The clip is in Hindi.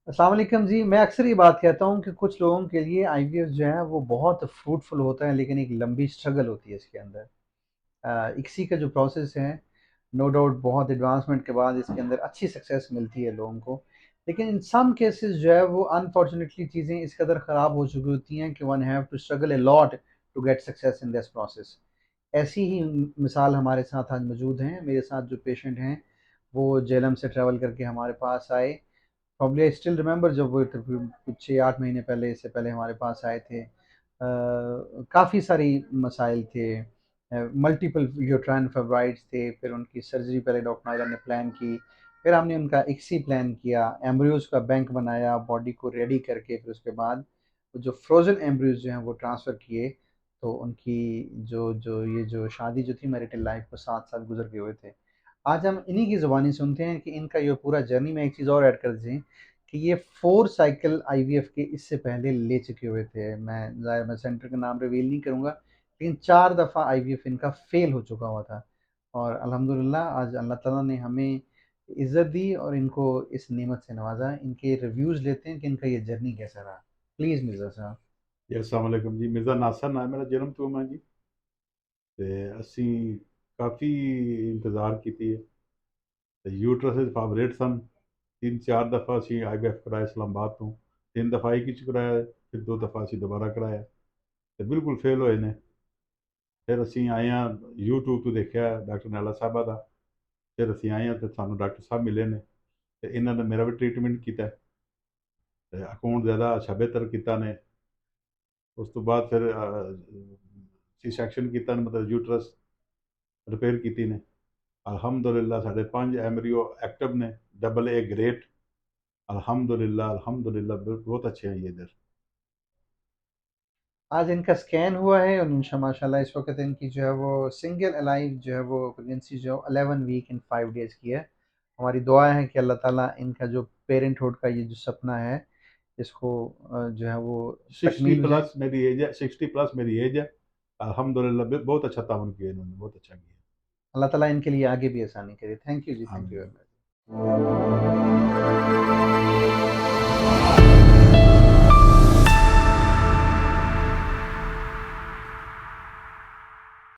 अस्सलाम वालेकुम जी। मैं अक्सर ये बात कहता हूँ कि कुछ लोगों के लिए आईवीएफ जो है वो बहुत फ्रूटफुल होता है, लेकिन एक लंबी स्ट्रगल होती है इसके अंदर। इक्सी का जो प्रोसेस है, नो डाउट बहुत एडवांसमेंट के बाद इसके अंदर अच्छी सक्सेस मिलती है लोगों को। लेकिन इन सम केसेस जो है वो अनफॉर्चुनेटली चीज़ें इस कदर ख़राब हो चुकी होती हैं कि one have to struggle a lot to get success in this process. ऐसी ही मिसाल हमारे साथ आज मौजूद हैं। मेरे साथ जो पेशेंट हैं वो जेलम से ट्रैवल करके हमारे पास आए। प्रॉब्ली आई स्टिल रिमेंबर, जब वो कुछ 6-8 महीने पहले, इससे पहले हमारे पास आए थे। काफ़ी सारी मसाइल थे, मल्टीपल यूट्राइन फेब्राइड्स थे। फिर उनकी सर्जरी पहले डॉक्टर नायरा ने प्लान की, फिर हमने उनका इक्सी प्लान किया, एम्ब्रियोज़ का बैंक बनाया बॉडी को रेडी करके। फिर उसके बाद जो फ्रोज़न एम्ब्रियोज़ जो हैं वो ट्रांसफ़र किए। तो उनकी जो जो ये जो शादी जो थी, मैरिटल लाइफ को 7 साल गुजर गए हुए थे। आज हम इन्हीं की ज़ुबानी सुनते हैं कि इनका ये पूरा जर्नी में एक चीज़ और ऐड कर दें कि ये 4 साइकिल आईवीएफ के इससे पहले ले चुके हुए थे। मैं सेंटर का नाम रिवील नहीं करूँगा, लेकिन 4 दफ़ा आईवीएफ इनका फ़ेल हो चुका हुआ था। और अल्हम्दुलिल्लाह आज अल्लाह ताला ने हमें इज़्ज़त दी और इनको इस नेमत से नवाज़ा। इनके रिव्यूज़ लेते हैं कि इनका ये जर्नी कैसा रहा। प्लीज़ मिर्ज़ा साहब। जी अस्सलाम वालेकुम जी। मिर्ज़ा नासिर नाम है मेरा, जन्म तो मैं जी ते ਅਸੀਂ ਕਾਫੀ ਇੰਤਜ਼ਾਰ ਕੀਤੀ ਹੈ ਤੇ ਯੂਟਰਸ ਫਾਈਬਰੇਟ ਸਨ। 3-4 ਦਫਾ ਅਸੀਂ ਆਈਵੀਐਫ ਕਰਾਇਆ ਇਸਲਾਮਾਬਾਦ ਤੋਂ। 3 ਦਫਾ ਇੱਕ ਚ ਕਰਾਇਆ, ਫਿਰ 2 ਦਫਾ ਅਸੀਂ ਦੁਬਾਰਾ ਕਰਾਇਆ ਤੇ ਬਿਲਕੁਲ ਫੇਲ ਹੋਏ ਨੇ। ਫਿਰ ਅਸੀਂ ਆਏ ਹਾਂ, YouTube ਤੋਂ ਦੇਖਿਆ ਡਾਕਟਰ ਨਾਲਾ ਸਾਹਿਬਾ ਦਾ। ਫਿਰ ਅਸੀਂ ਆਏ ਹਾਂ ਤੇ ਸਾਨੂੰ ਡਾਕਟਰ ਸਾਹਿਬ ਮਿਲੇ ਨੇ ਤੇ ਇਹਨਾਂ ਨੇ ਮੇਰਾ ਵੀ ਟ੍ਰੀਟਮੈਂਟ ਕੀਤਾ ਤੇ ਅਕਾਊਂਟ ਜ਼ਿਆਦਾ ਅੱਛਾ ਬਿਹਤਰ ਕੀਤਾ ਨੇ। ਉਸ ਤੋਂ ਬਾਅਦ ਫਿਰ ਸੀ ਸੈਕਸ਼ਨ ਕੀਤਾ ਨੇ, ਮਤਲਬ ਯੂਟਰਸ ਰਿਪੇਅਰ ਕੀਤੀ ਨੇ। अल्हम्दुलिल्लाह साढ़े 5 एमरियो एक्टिव ने, डबल ए ग्रेट। अल्हम्दुलिल्लाह अल्हम्दुलिल्लाह बहुत अच्छे हैं ये इधर। आज इनका स्कैन हुआ है और इंशा माशाल्लाह इस वक़्त इनकी जो है वो सिंगल अलाइव जो है वो प्रेगनेंसी जो 11 वीक इन 5 डेज़ की है। हमारी दुआ है कि अल्लाह ताला इनका जो पेरेंटहुड का ये जो सपना है, इसको जो है वो 60 तकमील हो जाए। प्लस मेरी एज है, 60 प्लस मेरी एज है। अल्हम्दुलिल्लाह बहुत अच्छा ताउन किया इन्होंने, बहुत अच्छा किया। अल्लाह ताला इनके लिए आगे भी आसानी करे। Thank you ji, thank you very आमीन। मच।